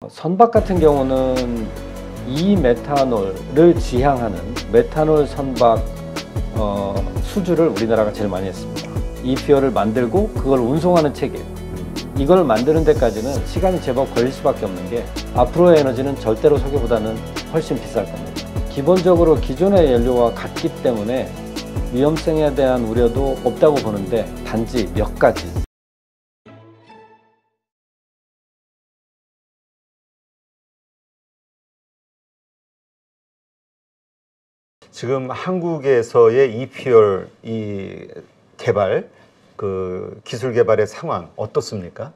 선박 같은 경우는 이메탄올을 지향하는 메탄올 선박 수주를 우리나라가 제일 많이 했습니다. 이퓨얼을 만들고 그걸 운송하는 체계, 이걸 만드는 데까지는 시간이 제법 걸릴 수밖에 없는 게 앞으로의 에너지는 절대로 석유보다는 훨씬 비쌀 겁니다. 기본적으로 기존의 연료와 같기 때문에 위험성에 대한 우려도 없다고 보는데 단지 몇 가지. 지금 한국에서의 이퓨얼 개발, 기술 개발의 상황 어떻습니까?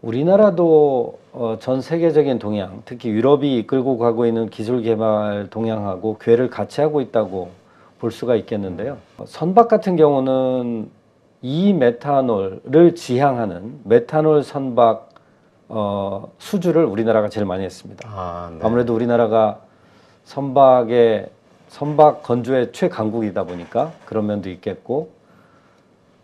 우리나라도 전 세계적인 동향, 특히 유럽이 이끌고 가고 있는 기술 개발 동향하고 궤를 같이 하고 있다고 볼 수가 있겠는데요. 선박 같은 경우는 이메탄올을 지향하는 메탄올 선박 수주를 우리나라가 제일 많이 했습니다. 네. 아무래도 우리나라가 선박 건조의 최강국이다 보니까 그런 면도 있겠고,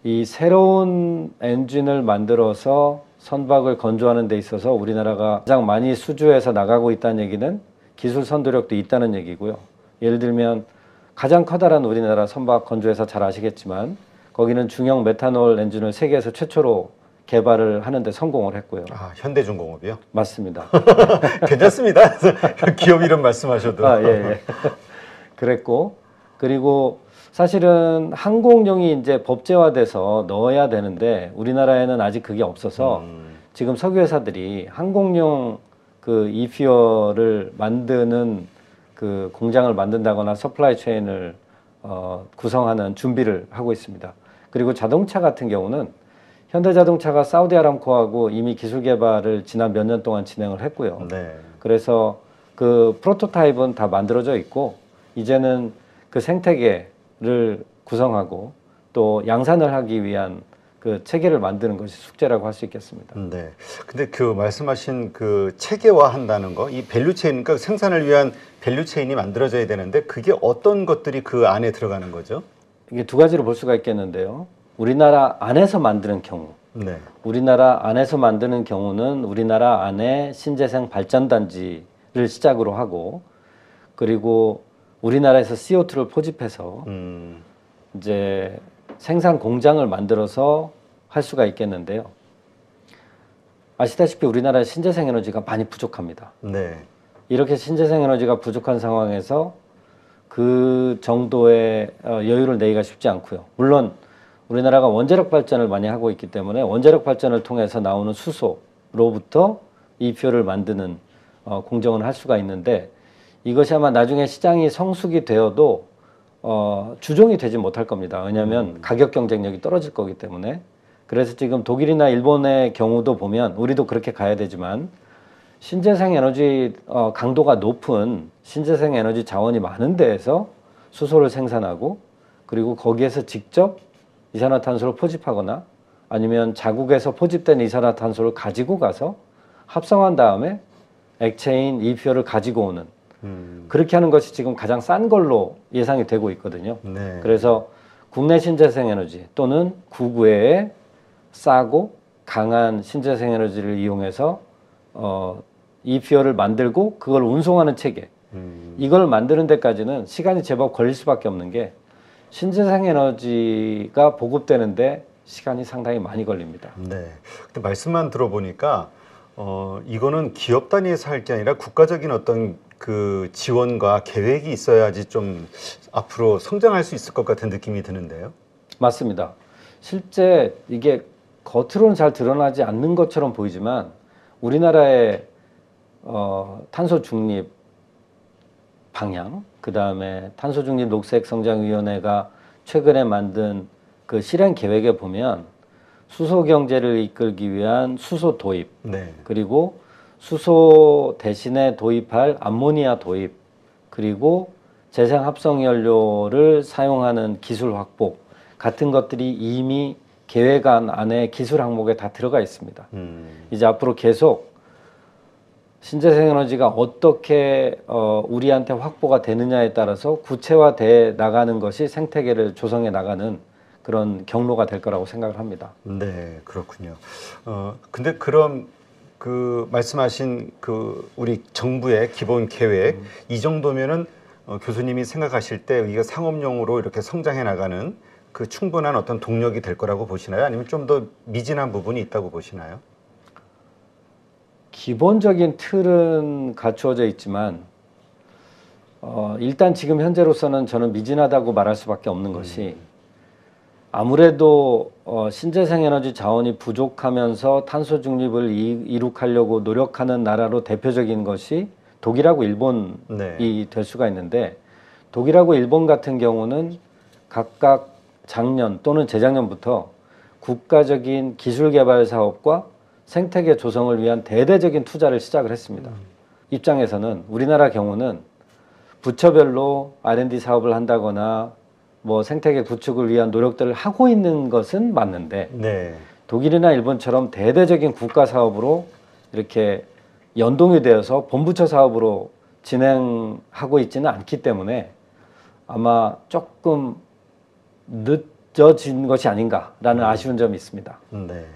이 새로운 엔진을 만들어서 선박을 건조하는 데 있어서 우리나라가 가장 많이 수주해서 나가고 있다는 얘기는 기술 선도력도 있다는 얘기고요. 예를 들면 가장 커다란 우리나라 선박 건조회사 잘 아시겠지만 거기는 중형 메탄올 엔진을 세계에서 최초로 개발을 하는데 성공을 했고요. 현대중공업이요? 맞습니다. 괜찮습니다. 기업 이름 말씀하셔도. 예. 그랬고, 그리고 사실은 항공용이 이제 법제화돼서 넣어야 되는데 우리나라에는 아직 그게 없어서 지금 석유 회사들이 항공용 이퓨얼을 만드는 공장을 만든다거나 서플라이 체인을 구성하는 준비를 하고 있습니다. 그리고 자동차 같은 경우는 현대자동차가 사우디아람코하고 이미 기술 개발을 지난 몇 년 동안 진행을 했고요. 네. 그래서 그 프로토타입은 다 만들어져 있고 이제는 그 생태계를 구성하고 또 양산을 하기 위한 그 체계를 만드는 것이 숙제라고 할 수 있겠습니다. 네. 근데 말씀하신 체계화한다는 거, 이 밸류체인, 그러니까 생산을 위한 밸류체인이 만들어져야 되는데 그게 어떤 것들이 그 안에 들어가는 거죠? 이게 두 가지로 볼 수가 있겠는데요. 우리나라 안에서 만드는 경우, 네. 우리나라 안에서 만드는 경우는 우리나라 안에 신재생 발전단지를 시작으로 하고, 그리고 우리나라에서 CO2를 포집해서 이제 생산 공장을 만들어서 할 수가 있겠는데요. 아시다시피 우리나라의 신재생 에너지가 많이 부족합니다. 네. 이렇게 신재생 에너지가 부족한 상황에서 그 정도의 여유를 내기가 쉽지 않고요. 물론 우리나라가 원자력 발전을 많이 하고 있기 때문에 원자력 발전을 통해서 나오는 수소로부터 이퓨얼을 만드는 공정을 할 수가 있는데, 이것이 아마 나중에 시장이 성숙이 되어도 주종이 되지 못할 겁니다. 왜냐하면 가격 경쟁력이 떨어질 거기 때문에. 그래서 지금 독일이나 일본의 경우도 보면 우리도 그렇게 가야 되지만 신재생 에너지 강도가 높은 신재생 에너지 자원이 많은 데에서 수소를 생산하고, 그리고 거기에서 직접 이산화탄소를 포집하거나 아니면 자국에서 포집된 이산화탄소를 가지고 가서 합성한 다음에 액체인 이퓨얼을 가지고 오는, 그렇게 하는 것이 지금 가장 싼 걸로 예상이 되고 있거든요. 네. 그래서 국내 신재생 에너지 또는 국외에 싸고 강한 신재생 에너지를 이용해서 이퓨얼을 만들고 그걸 운송하는 체계, 이걸 만드는 데까지는 시간이 제법 걸릴 수밖에 없는 게 신재생 에너지가 보급되는데 시간이 상당히 많이 걸립니다. 네. 근데 말씀만 들어보니까 이거는 기업 단위에서 할 게 아니라 국가적인 어떤 지원과 계획이 있어야지 좀 앞으로 성장할 수 있을 것 같은 느낌이 드는데요. 맞습니다. 실제 이게 겉으로는 잘 드러나지 않는 것처럼 보이지만 우리나라의 탄소 중립 방향, 그 다음에 탄소 중립 녹색성장위원회가 최근에 만든 그 실행 계획에 보면 수소 경제를 이끌기 위한 수소 도입, 네. 그리고 수소 대신에 도입할 암모니아 도입, 그리고 재생 합성 연료를 사용하는 기술 확보 같은 것들이 이미 계획안 안에 기술 항목에 다 들어가 있습니다. 이제 앞으로 계속 신재생 에너지가 어떻게 우리한테 확보가 되느냐에 따라서 구체화돼 나가는 것이 생태계를 조성해 나가는 그런 경로가 될 거라고 생각을 합니다. 네, 그렇군요. 근데 그럼 그 말씀하신 그 우리 정부의 기본 계획 이 정도면은 교수님이 생각하실 때 이게 상업용으로 이렇게 성장해 나가는 그 충분한 어떤 동력이 될 거라고 보시나요? 아니면 좀 더 미진한 부분이 있다고 보시나요? 기본적인 틀은 갖추어져 있지만 일단 지금 현재로서는 저는 미진하다고 말할 수밖에 없는 것이 아무래도 신재생에너지 자원이 부족하면서 탄소 중립을 이룩하려고 노력하는 나라로 대표적인 것이 독일하고 일본이 네. 될 수가 있는데 독일하고 일본 같은 경우는 각각 작년 또는 재작년부터 국가적인 기술 개발 사업과 생태계 조성을 위한 대대적인 투자를 시작을 했습니다. 입장에서는 우리나라 경우는 부처별로 R&D 사업을 한다거나 뭐 생태계 구축을 위한 노력들을 하고 있는 것은 맞는데 네. 독일이나 일본처럼 대대적인 국가 사업으로 이렇게 연동이 되어서 본부처 사업으로 진행하고 있지는 않기 때문에 아마 조금 늦어진 것이 아닌가라는 아쉬운 점이 있습니다. 네.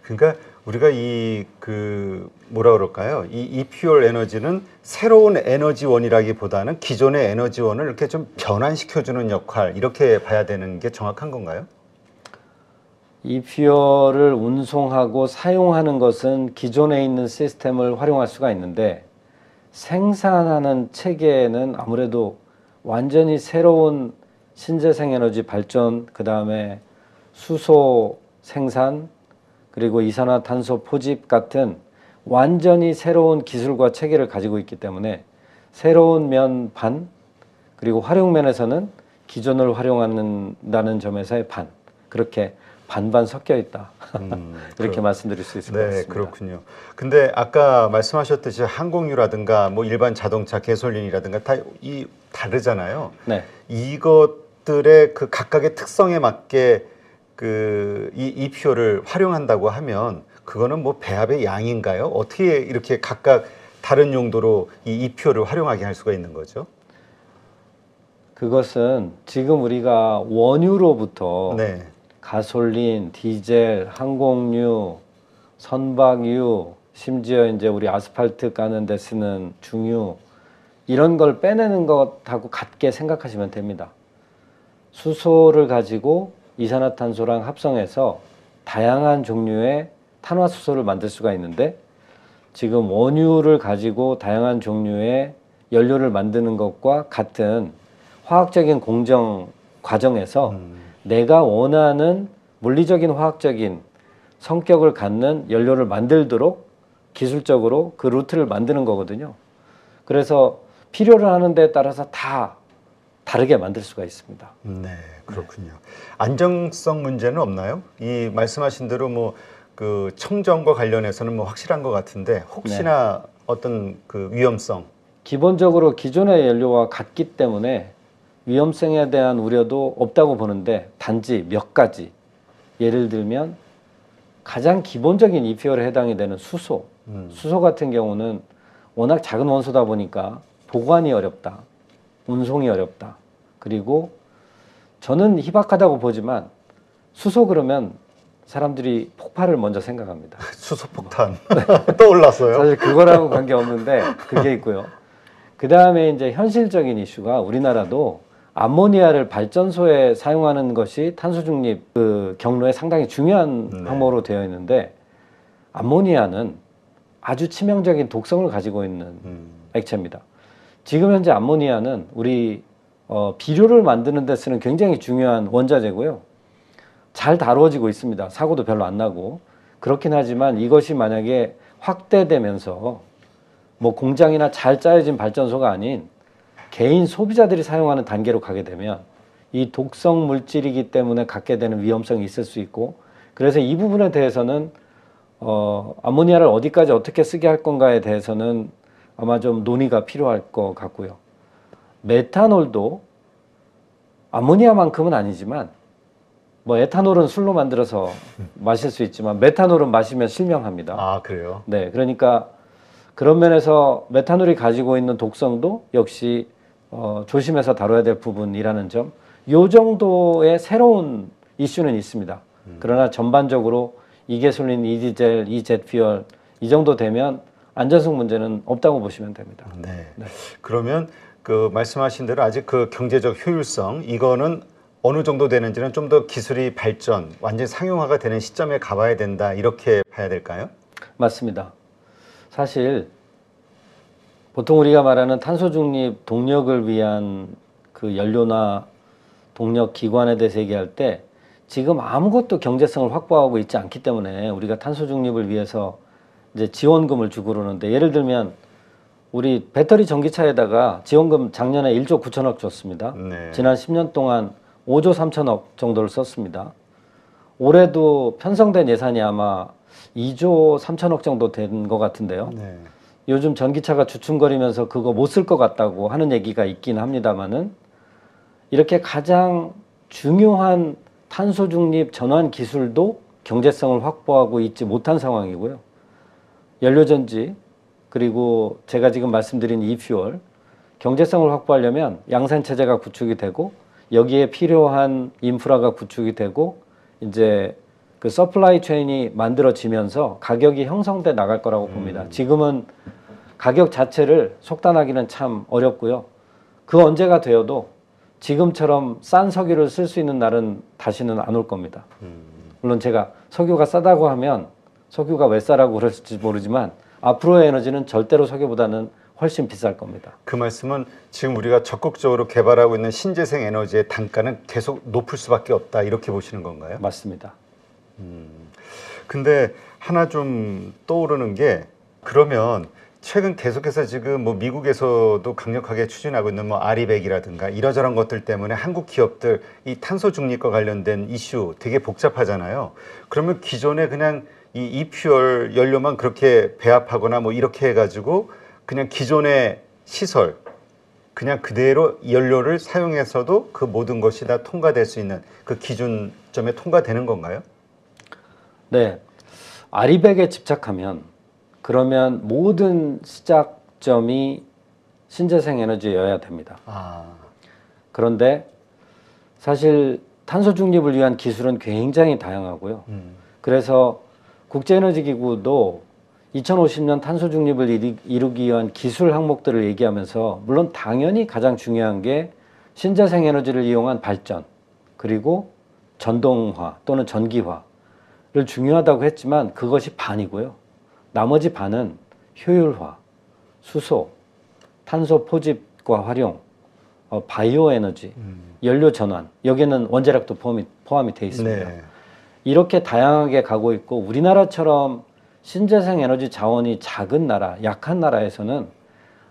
그러니까 우리가 이 그 뭐라 그럴까요? 이 이퓨얼 에너지는 새로운 에너지원이라기보다는 기존의 에너지원을 이렇게 좀 변환시켜주는 역할 이렇게 봐야 되는 게 정확한 건가요? 이퓨얼을 운송하고 사용하는 것은 기존에 있는 시스템을 활용할 수가 있는데 생산하는 체계는 아무래도 완전히 새로운 신재생 에너지 발전, 그 다음에 수소 생산, 그리고 이산화탄소 포집 같은 완전히 새로운 기술과 체계를 가지고 있기 때문에 새로운 면 반, 그리고 활용 면에서는 기존을 활용한다는 점에서의 반, 그렇게 반반 섞여 있다. 이렇게 말씀드릴 수 있을 것 같습니다. 네, 그렇군요. 근데 아까 말씀하셨듯이 항공유라든가 뭐 일반 자동차 개솔린이라든가 다 다르잖아요. 네. 이것들의 그 각각의 특성에 맞게 그 이 이퓨얼을 활용한다고 하면 그거는 뭐 배합의 양인가요? 어떻게 이렇게 각각 다른 용도로 이 이퓨얼을 활용하게 할 수가 있는 거죠? 그것은 지금 우리가 원유로부터 네. 가솔린, 디젤, 항공유, 선박유, 심지어 이제 우리 아스팔트 까는 데 쓰는 중유 이런 걸 빼내는 것하고 같게 생각하시면 됩니다. 수소를 가지고 이산화탄소랑 합성해서 다양한 종류의 탄화수소를 만들 수가 있는데 지금 원유를 가지고 다양한 종류의 연료를 만드는 것과 같은 화학적인 공정 과정에서 내가 원하는 물리적인 화학적인 성격을 갖는 연료를 만들도록 기술적으로 그 루트를 만드는 거거든요. 그래서 필요로 하는 데에 따라서 다 다르게 만들 수가 있습니다. 네, 그렇군요. 안정성 문제는 없나요? 이 말씀하신 대로 뭐 그 청정과 관련해서는 뭐 확실한 것 같은데 혹시나 어떤 그 위험성? 기본적으로 기존의 연료와 같기 때문에 위험성에 대한 우려도 없다고 보는데 단지 몇 가지 예를 들면 가장 기본적인 이퓨얼에 해당이 되는 수소. 수소 같은 경우는 워낙 작은 원소다 보니까 보관이 어렵다. 운송이 어렵다. 그리고 저는 희박하다고 보지만 수소 그러면 사람들이 폭발을 먼저 생각합니다. 수소폭탄 떠올랐어요. 사실 그거랑은 관계없는데 그게 있고요. 그 다음에 이제 현실적인 이슈가 우리나라도 암모니아를 발전소에 사용하는 것이 탄소 중립 그 경로에 상당히 중요한 항목으로 되어 있는데 암모니아는 아주 치명적인 독성을 가지고 있는 액체입니다. 지금 현재 암모니아는 우리 비료를 만드는 데 쓰는 굉장히 중요한 원자재고요. 잘 다루어지고 있습니다. 사고도 별로 안 나고. 그렇긴 하지만 이것이 만약에 확대되면서 뭐 공장이나 잘 짜여진 발전소가 아닌 개인 소비자들이 사용하는 단계로 가게 되면 이 독성 물질이기 때문에 갖게 되는 위험성이 있을 수 있고 그래서 이 부분에 대해서는 암모니아를 어디까지 어떻게 쓰게 할 건가에 대해서는 아마 좀 논의가 필요할 것 같고요. 메탄올도 암모니아만큼은 아니지만 뭐 에탄올은 술로 만들어서 마실 수 있지만 메탄올은 마시면 실명합니다. 아, 그래요? 네, 그러니까 그런 면에서 메탄올이 가지고 있는 독성도 역시 조심해서 다뤄야 될 부분이라는 점, 요 정도의 새로운 이슈는 있습니다. 그러나 전반적으로 이게솔린, 이디젤, 이젯퓨얼 이 정도 되면 안전성 문제는 없다고 보시면 됩니다. 네. 네. 그러면 그 말씀하신 대로 아직 그 경제적 효율성 이거는 어느 정도 되는지는 좀 더 기술이 발전, 완전 상용화가 되는 시점에 가봐야 된다 이렇게 봐야 될까요? 맞습니다. 사실 보통 우리가 말하는 탄소 중립 동력을 위한 그 연료나 동력 기관에 대해서 얘기할 때 지금 아무것도 경제성을 확보하고 있지 않기 때문에 우리가 탄소 중립을 위해서 이제 지원금을 주고 그러는데, 예를 들면 우리 배터리 전기차에다가 지원금 작년에 1조 9천억 줬습니다. 네. 지난 10년 동안 5조 3천억 정도를 썼습니다. 올해도 편성된 예산이 아마 2조 3천억 정도 된 것 같은데요. 네. 요즘 전기차가 주춤거리면서 그거 못 쓸 것 같다고 하는 얘기가 있긴 합니다만은, 이렇게 가장 중요한 탄소 중립 전환 기술도 경제성을 확보하고 있지 못한 상황이고요. 연료전지, 그리고 제가 지금 말씀드린 이퓨얼, 경제성을 확보하려면 양산체제가 구축이 되고 여기에 필요한 인프라가 구축이 되고 이제 그 서플라이 체인이 만들어지면서 가격이 형성돼 나갈 거라고 봅니다. 지금은 가격 자체를 속단하기는 참 어렵고요. 그 언제가 되어도 지금처럼 싼 석유를 쓸 수 있는 날은 다시는 안 올 겁니다. 물론 제가 석유가 싸다고 하면 석유가 왜 싸라고 그럴지 모르지만 앞으로의 에너지는 절대로 석유보다는 훨씬 비쌀 겁니다. 그 말씀은 지금 우리가 적극적으로 개발하고 있는 신재생 에너지의 단가는 계속 높을 수밖에 없다 이렇게 보시는 건가요? 맞습니다. 근데 하나 좀 떠오르는 게, 그러면 최근 계속해서 지금 뭐 미국에서도 강력하게 추진하고 있는 뭐 아리백이라든가 이러저런 것들 때문에 한국 기업들 이 탄소 중립과 관련된 이슈 되게 복잡하잖아요. 그러면 기존에 그냥 이 이퓨얼 연료만 그렇게 배합하거나 뭐 이렇게 해가지고 그냥 기존의 시설 그냥 그대로 연료를 사용해서도 그 모든 것이 다 통과될 수 있는 그 기준점에 통과되는 건가요? 네, 아리백에 집착하면 그러면 모든 시작점이 신재생 에너지여야 됩니다. 그런데 사실 탄소 중립을 위한 기술은 굉장히 다양하고요. 그래서 국제에너지기구도 2050년 탄소 중립을 이루기 위한 기술 항목들을 얘기하면서, 물론 당연히 가장 중요한 게 신재생 에너지를 이용한 발전, 그리고 전동화 또는 전기화를 중요하다고 했지만 그것이 반이고요. 나머지 반은 효율화, 수소, 탄소 포집과 활용, 바이오 에너지, 연료 전환, 여기에는 원자력도 포함이 되어 있습니다. 네. 이렇게 다양하게 가고 있고, 우리나라처럼 신재생 에너지 자원이 작은 나라, 약한 나라에서는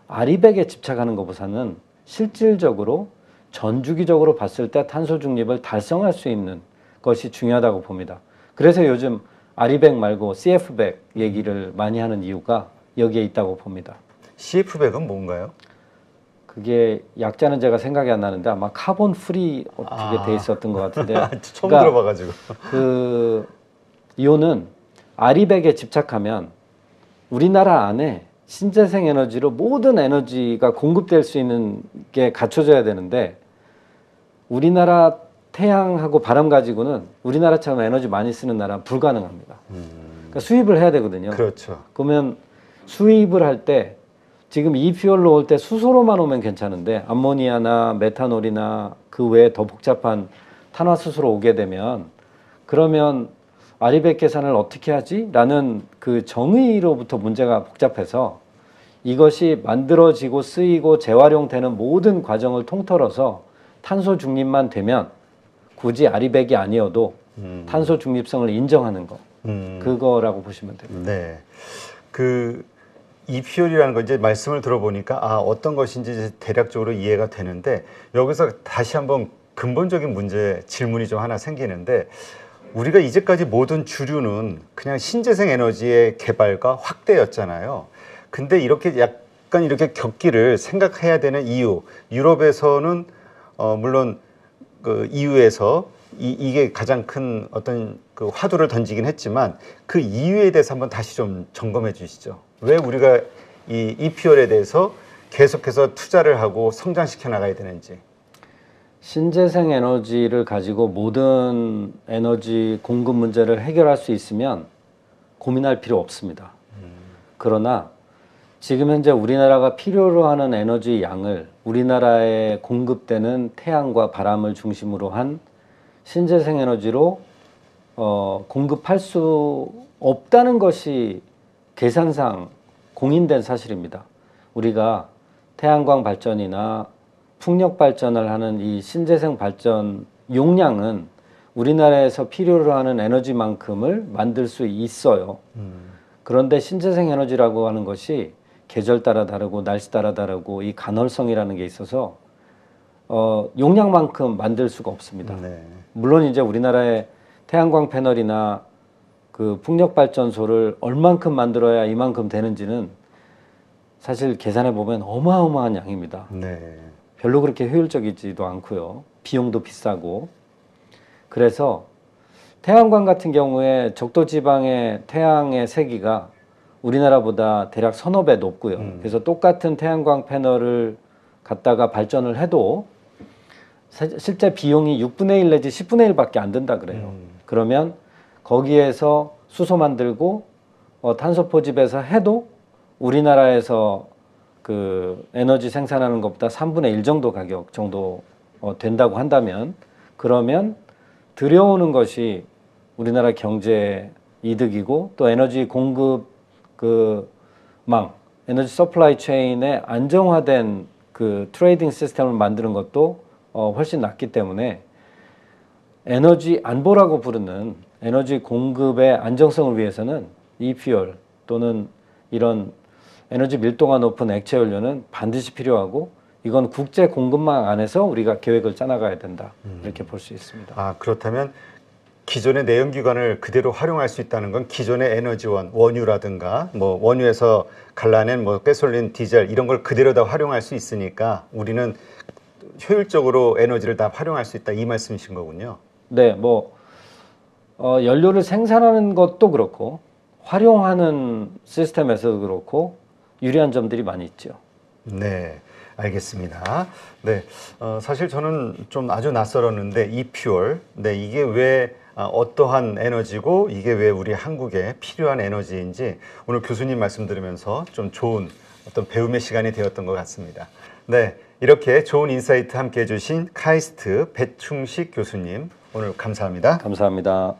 아리백에 집착하는 것보다는 실질적으로 전주기적으로 봤을 때 탄소 중립을 달성할 수 있는 것이 중요하다고 봅니다. 그래서 요즘 아리백 말고 CF백 얘기를 많이 하는 이유가 여기에 있다고 봅니다. CF백은 뭔가요? 그게 약자는 제가 생각이 안 나는데 아마 카본 프리 어떻게 돼 있었던 것 같은데요. 처음 들어봐가지고. 그 이유는 아리백에 집착하면 우리나라 안에 신재생 에너지로 모든 에너지가 공급될 수 있는 게 갖춰져야 되는데, 우리나라 태양하고 바람 가지고는 우리나라처럼 에너지 많이 쓰는 나라는 불가능합니다. 그러니까 수입을 해야 되거든요. 그렇죠. 그러면 수입을 할 때 지금 이퓨얼로 올 때 수소로만 오면 괜찮은데 암모니아나 메탄올이나 그 외에 더 복잡한 탄화수소로 오게 되면, 그러면 아리백 계산을 어떻게 하지? 라는 그 정의로부터 문제가 복잡해서 이것이 만들어지고 쓰이고 재활용되는 모든 과정을 통틀어서 탄소 중립만 되면 굳이 아리백이 아니어도 탄소 중립성을 인정하는 거, 그거라고 보시면 됩니다. 네. 그 이퓨얼이라는 거 이제 말씀을 들어보니까 어떤 것인지 이제 대략적으로 이해가 되는데, 여기서 다시 한번 근본적인 문제 질문이 좀 하나 생기는데, 우리가 이제까지 모든 주류는 그냥 신재생 에너지의 개발과 확대였잖아요. 근데 이렇게 약간 이렇게 격기를 생각해야 되는 이유, 유럽에서는 물론 그 EU에서 이게 가장 큰 어떤 그 화두를 던지긴 했지만 그 이유에 대해서 한번 다시 좀 점검해 주시죠. 왜 우리가 이 이퓨얼에 대해서 계속해서 투자를 하고 성장시켜 나가야 되는지. 신재생 에너지를 가지고 모든 에너지 공급 문제를 해결할 수 있으면 고민할 필요 없습니다. 그러나 지금 현재 우리나라가 필요로 하는 에너지 양을 우리나라에 공급되는 태양과 바람을 중심으로 한 신재생 에너지로 공급할 수 없다는 것이 계산상 공인된 사실입니다. 우리가 태양광 발전이나 풍력 발전을 하는 이 신재생 발전 용량은 우리나라에서 필요로 하는 에너지만큼을 만들 수 있어요. 그런데 신재생 에너지라고 하는 것이 계절 따라 다르고 날씨 따라 다르고 이 간헐성이라는 게 있어서 용량만큼 만들 수가 없습니다. 네. 물론 이제 우리나라의 태양광 패널이나 그 풍력 발전소를 얼만큼 만들어야 이만큼 되는지는 사실 계산해 보면 어마어마한 양입니다. 네. 별로 그렇게 효율적이지도 않고요. 비용도 비싸고. 그래서 태양광 같은 경우에 적도 지방의 태양의 세기가 우리나라보다 대략 서너 배 높고요. 그래서 똑같은 태양광 패널을 갖다가 발전을 해도 실제 비용이 6분의 1 내지 10분의 1밖에 안 든다 그래요. 그러면 거기에서 수소 만들고 탄소 포집해서 해도 우리나라에서 그 에너지 생산하는 것보다 3분의 1 정도 가격 정도 된다고 한다면, 그러면 들여오는 것이 우리나라 경제 이득이고 또 에너지 공급 에너지 서플라이 체인의 안정화된 그 트레이딩 시스템을 만드는 것도 훨씬 낫기 때문에 에너지 안보라고 부르는 에너지 공급의 안정성을 위해서는 e-fuel 또는 이런 에너지 밀도가 높은 액체 연료는 반드시 필요하고, 이건 국제 공급망 안에서 우리가 계획을 짜나가야 된다, 이렇게 볼 수 있습니다. 아, 그렇다면 기존의 내연기관을 그대로 활용할 수 있다는 건 기존의 에너지원, 원유라든가 뭐 원유에서 갈라낸 뭐 가솔린, 디젤 이런 걸 그대로 다 활용할 수 있으니까 우리는 효율적으로 에너지를 다 활용할 수 있다, 이 말씀이신 거군요. 네, 연료를 생산하는 것도 그렇고 활용하는 시스템에서도 그렇고 유리한 점들이 많이 있죠. 네, 알겠습니다. 네, 사실 저는 좀 아주 낯설었는데 e-fuel, 네, 이게 왜 어떠한 에너지고 이게 왜 우리 한국에 필요한 에너지인지 오늘 교수님 말씀 들으면서 좀 좋은 어떤 배움의 시간이 되었던 것 같습니다. 네, 이렇게 좋은 인사이트 함께 해주신 카이스트 배충식 교수님, 오늘 감사합니다. 감사합니다.